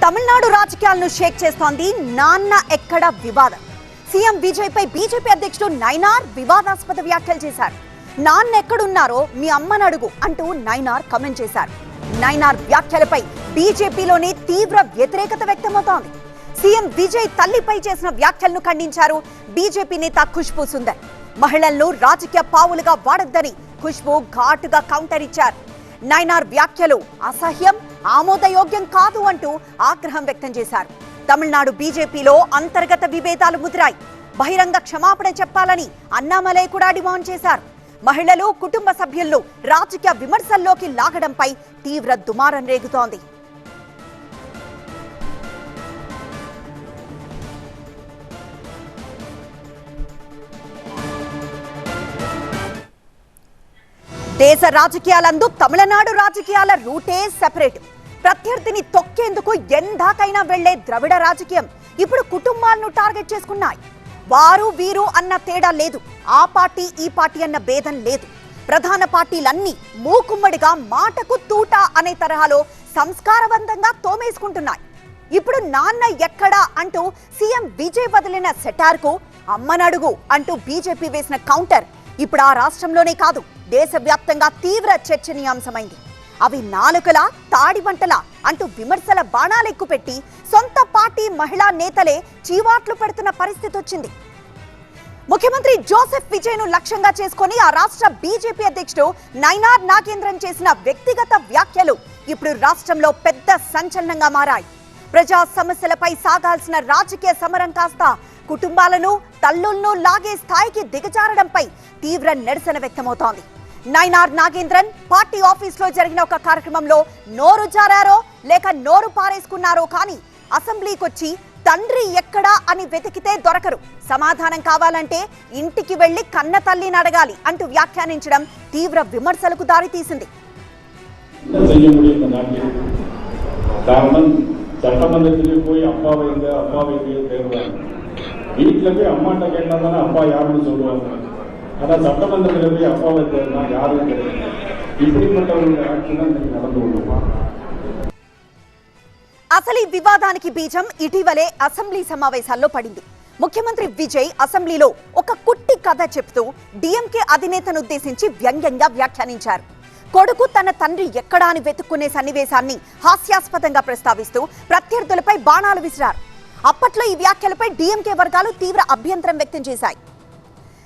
తమిళనాడు రాజకీయాలను షేక్ చేస్తోంది నాన్న ఎక్కడ వివాదం. సీఎం విజయ్ పై బీజేపీ అధ్యక్షుడు నైనార్ వివాదాస్పద వ్యాఖ్యలు చేశారు. నాన్న ఎక్కడున్నారో మీ అమ్మని అడుగు అంటూ నైనార్ కమెంట్ చేశారు. నైనార్ వ్యాఖ్యలపై బీజేపీలోనే తీవ్ర వ్యతిరేకత వ్యక్తమవుతోంది. సీఎం విజయ్ తల్లిపై చేసిన వ్యాఖ్యలను ఖండించారు బీజేపీ నేత ఖుష్బూ సుందర్. మహిళలను రాజకీయ పావులుగా వాడొద్దని ఖుష్బూ ఘాటుగా కౌంటర్ ఇచ్చారు. నైనార్ వ్యాఖ్యలు అసహ్యం, ఆమోదయోగ్యం కాదు అంటూ ఆగ్రహం వ్యక్తం చేశారు. తమిళనాడు బీజేపీలో అంతర్గత విభేదాలు ముదిరాయి. బహిరంగ క్షమాపణ చెప్పాలని అన్నామలై కూడా డిమాండ్ చేశారు. మహిళలు, కుటుంబ సభ్యులను రాజకీయ విమర్శల్లోకి లాగడంపై తీవ్ర దుమారం రేగుతోంది. దేశ రాజకీయాలందు తమిళనాడు రాజకీయాల రూటే సెపరేట్. ప్రత్యర్థిని తొక్కేందుకు ఎందాకైనా వెళ్లే ద్రవిడ రాజకీయం ఇప్పుడు కుటుంబాలను టార్గెట్ చేసుకున్నాయి. వారు వీరు అన్న తేడా లేదు, ఆ పార్టీ ఈ పార్టీ అన్న భేదం లేదు. ప్రధాన పార్టీలన్నీ మూకుమ్మడిగా మాటకు తూట అనే తరహాలో సంస్కారవంతంగా తోమేసుకుంటున్నాయి. ఇప్పుడు నాన్న ఎక్కడా అంటూ సీఎం విజయ్ వదిలిన సెటార్కు అమ్మనడుగు అంటూ బీజేపీ వేసిన కౌంటర్ ఇప్పుడు ఆ రాష్ట్రంలోనే కాదు, దేశవ్యాప్తంగా తీవ్ర చర్చనీయాంశమైంది. అవి నాలుకలా, తాడిబంటలా అంటూ విమర్శల బాణాలెక్కుపెట్టి సొంత పార్టీ మహిళా నేతలే చీవాట్లు పెడుతున్న పరిస్థితి వచ్చింది. ముఖ్యమంత్రి జోసెఫ్ విజయ్ ను లక్ష్యంగా చేసుకుని ఆ రాష్ట్ర బీజేపీ అధ్యక్షుడు నైనార్ నాగేంద్రన్ చేసిన వ్యక్తిగత వ్యాఖ్యలు ఇప్పుడు రాష్ట్రంలో పెద్ద సంచలనంగా మారాయి. ప్రజా సమస్యలపై సాగాల్సిన రాజకీయ సమరం కాస్త కుటుంబాలను, తల్లులను లాగే స్థాయికి దిగజారడంపై తీవ్ర నిరసన వ్యక్తమవుతోంది. నైనార్ నాగేంద్రన్ పార్టీ ఆఫీస్లో జరిగిన ఒక కార్యక్రమంలో నోరు జారారో లేక నోరు పారేసుకున్నారో కానీ అసెంబ్లీకొచ్చి తండ్రి ఎక్కడా అని వెతికితే దొరకరు, సమాధానం కావాలంటే ఇంటికి వెళ్లి కన్న తల్లిని అడగాలి అంటూ వ్యాఖ్యానించడం తీవ్ర విమర్శలకు దారితీసింది. சட்டமன்றத்திலே போய் அப்பாவை வீட்டில் போய் அம்மாட்ட கேட்டாதானே அப்பா யாருன்னு சொல்லுவாங்க. ஆனால் சட்டமன்றத்தில் போய் அப்பாவை தேர்னா யாரும் கிடையாது. இப்படிப்பட்டவர்களுடைய ஆட்சி தான் நடந்து கொள்ளுமா? అసలు ఈ వివాదానికి బీజం ఇటీవలే అసెంబ్లీ సమావేశాల్లో పడింది. ముఖ్యమంత్రి విజయ్ అసెంబ్లీలో ఒక కుట్టి కథ చెప్తూ డీఎంకే అధినేతను ఉద్దేశించి వ్యంగ్యంగా వ్యాఖ్యానించారు. కొడుకు తన తండ్రి ఎక్కడా అని వెతుక్కునే సన్నివేశాన్ని హాస్యాస్పదంగా ప్రస్తావిస్తూ ప్రత్యర్థులపై బాణాలు విసిరారు. అప్పట్లో ఈ వ్యాఖ్యలపై డీఎంకే వర్గాలు తీవ్ర అభ్యంతరం వ్యక్తం చేశాయి.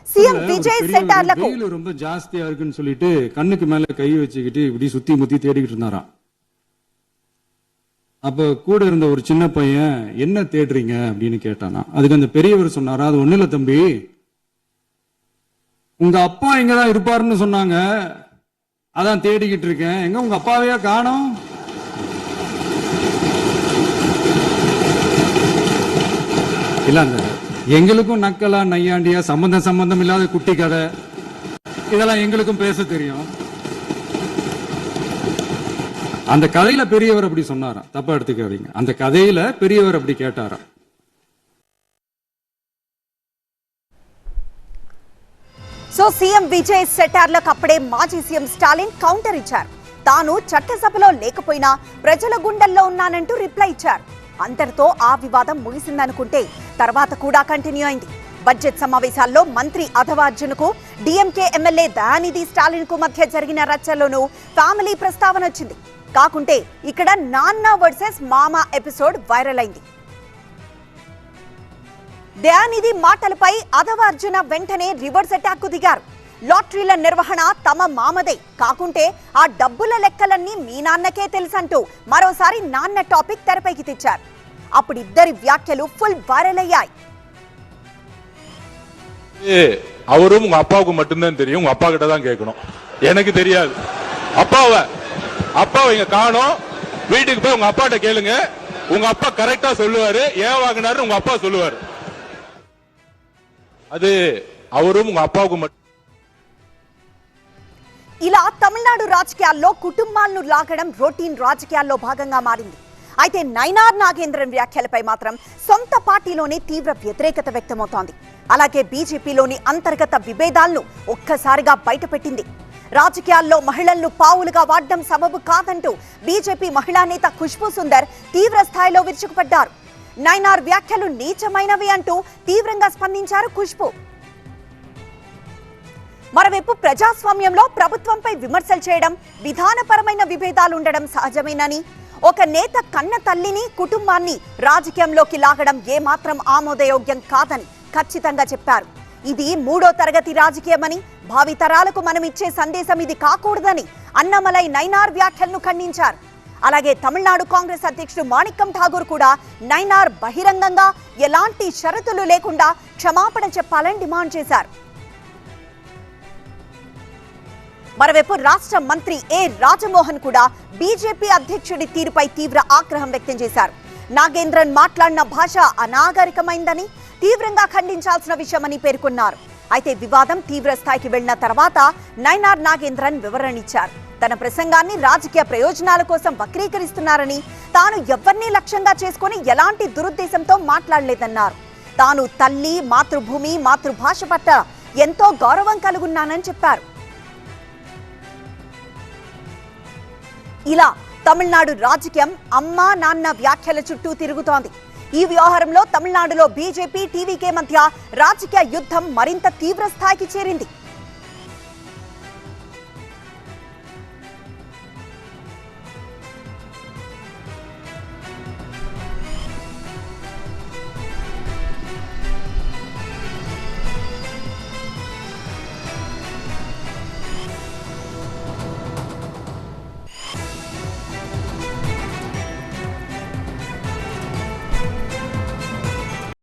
సీఎం విజయ్ సెటార్లకు ரொம்ப ஜாஸ்தியா இருக்குன்னு சொல்லிட்டு கண்ணுக்கு மேல கை வச்சுக்கிட்டு இப்படி சுத்தி முத்தி தேடிக்கிட்டு இருந்தாராம். அப்ப கூட இருந்த ஒரு சின்ன பையன் என்ன தேடுறீங்க அப்படின்னு கேட்டானா. அதுக்கு அந்த பெரியவர் சொன்னாரா, அது ஒண்ணு இல்ல தம்பி, உங்க அப்பா இங்கதான் இருப்பாருன்னு சொன்னாங்க, அதான் தேடிக்கிட்டு இருக்கேன், எங்க உங்க அப்பாவையா காணோம். இல்ல அந்த எங்களுக்கும் நக்கலா நையாண்டியா சம்பந்தம் இல்லாத குட்டி கதை இதெல்லாம் எங்களுக்கும் பேச தெரியும். அந்த கதையில பெரியவர் அப்படி சொன்னாராம், தப்பா எடுத்துக்காதீங்க. அந்த கதையில பெரியவர் அப்படி கேட்டாராம். సో సీఎం విజయ్ సెటార్లకు అప్పుడే మాజీ సీఎం స్టాలిన్ కౌంటర్ ఇచ్చారు. తాను చట్టసభలో లేకపోయినా ప్రజల గుండెల్లో ఉన్నానంటూ రిప్లై ఇచ్చారు. అంతటితో ఆ వివాదం ముగిసిందనుకుంటే తర్వాత కూడా కంటిన్యూ అయింది. బడ్జెట్ సమావేశాల్లో మంత్రి అధవార్జున్కు డీఎంకే ఎమ్మెల్యే దయానిధి స్టాలిన్ కు మధ్య జరిగిన రచ్చల్లోనూ ఫ్యామిలీ ప్రస్తావన వచ్చింది. కాకుంటే ఇక్కడ నాన్న వర్సెస్ మామ ఎపిసోడ్ వైరల్ అయింది. దయానిధి మాటలపై అధవార్జున వెంటనే రివర్స్ అటాక్ కు దిగారు. లాటరీల నిర్వహణ తమ మామదే, కాకుంటే ఆ డబ్బుల లెక్కలన్నీ మీ నాన్నకే తెలుసంటూ మరోసారి నాన్న టాపిక్ తెరపైకి తెచ్చారు. అప్పుడు ఇద్దరి వ్యాఖ్యలు ఫుల్ వైరల్ అయ్యాయి. அவரும் உங்க அப்பாவுக்கு மட்டும்தான் தெரியும், உங்க அப்பா கிட்ட தான் கேட்கணும், எனக்கு தெரியாது. அப்பாவை இங்க காணோம், வீட்டுக்கு போய் உங்க அப்பாட்ட கேளுங்க, உங்க அப்பா கரெக்டா சொல்லுவாரு, ஏன் வாங்கினாரு உங்க அப்பா சொல்லுவாரு. அது அவரும் உங்க అప్పాకు ఇలా తమిళనాడు రాజకీయాల్లో కుటుంబాలను లాగడం రొటీన్ రాజకీయాల్లో భాగంగా మారింది. అయితే నైనార్ నాగేంద్రన్ వ్యాఖ్యలపై మాత్రం సొంత పార్టీలోనే తీవ్ర వ్యతిరేకత వ్యక్తమవుతోంది. అలాగే బీజేపీలోని అంతర్గత విభేదాలను ఒక్కసారిగా బయటపెట్టింది. రాజకీయాల్లో మహిళలను పావులుగా వాడడం సబబు కాదంటూ బీజేపీ మహిళా నేత ఖుష్బూ సుందర్ తీవ్ర స్థాయిలో విరుచుకుపడ్డారు. నైనార్ వ్యాఖ్యలు నీచమైనవి అంటూ తీవ్రంగా స్పందించారు ఖుష్బూ. మరోవైపు ప్రజాస్వామ్యంలో ప్రభుత్వంపై విమర్శలు చేయడం, విధానపరమైన విభేదాలు ఉండడం సహజమేనని, ఒక నేత కన్న తల్లిని, కుటుంబాన్ని రాజకీయంలోకి లాగడం ఏమాత్రం ఆమోదయోగ్యం కాదని ఖచ్చితంగా చెప్పారు. ఇది 3వ తరగతి రాజకీయమని, భావితరాలకు మనం ఇచ్చే సందేశం ఇది కాకూడదని అన్నమలై నైనార్ వ్యాఖ్యలను ఖండించారు. అలాగే తమిళనాడు కాంగ్రెస్ అధ్యక్షుడు మాణిక్యం ఠాగూర్ కూడా నైనార్ బహిరంగంగా ఎలాంటి షరతులు లేకుండా క్షమాపణ చెప్పాలని డిమాండ్ చేశారు. మరోవైపు రాష్ట్ర మంత్రి ఏ రాజమోహన్ కూడా బీజేపీ అధ్యక్షుడి తీరుపై తీవ్ర ఆగ్రహం వ్యక్తం చేశారు. నాగేంద్రన్ మాట్లాడిన భాష అనాగరికమైందని, తీవ్రంగా ఖండించాల్సిన విషయమని పేర్కొన్నారు. అయితే వివాదం తీవ్ర స్థాయికి వెళ్లిన తర్వాత నైనార్ నాగేంద్రన్ వివరణిచ్చారు. తన ప్రసంగాన్ని రాజకీయ ప్రయోజనాల కోసం వక్రీకరిస్తున్నారని, తాను ఎవరినీ లక్ష్యంగా చేసుకుని ఎలాంటి దురుద్దేశంతో మాట్లాడలేదన్నారు. తాను తల్లి, మాతృభూమి, మాతృభాష పట్ల ఎంతో గౌరవం కలుగున్నానని చెప్పారు. ఇలా తమిళనాడు రాజకీయం అమ్మా నాన్న వ్యాఖ్యల చుట్టూ తిరుగుతోంది. ఈ వ్యవహారంలో తమిళనాడులో బీజేపీ, టీవీకే మధ్య రాజకీయ యుద్ధం మరింత తీవ్ర స్థాయికి చేరింది.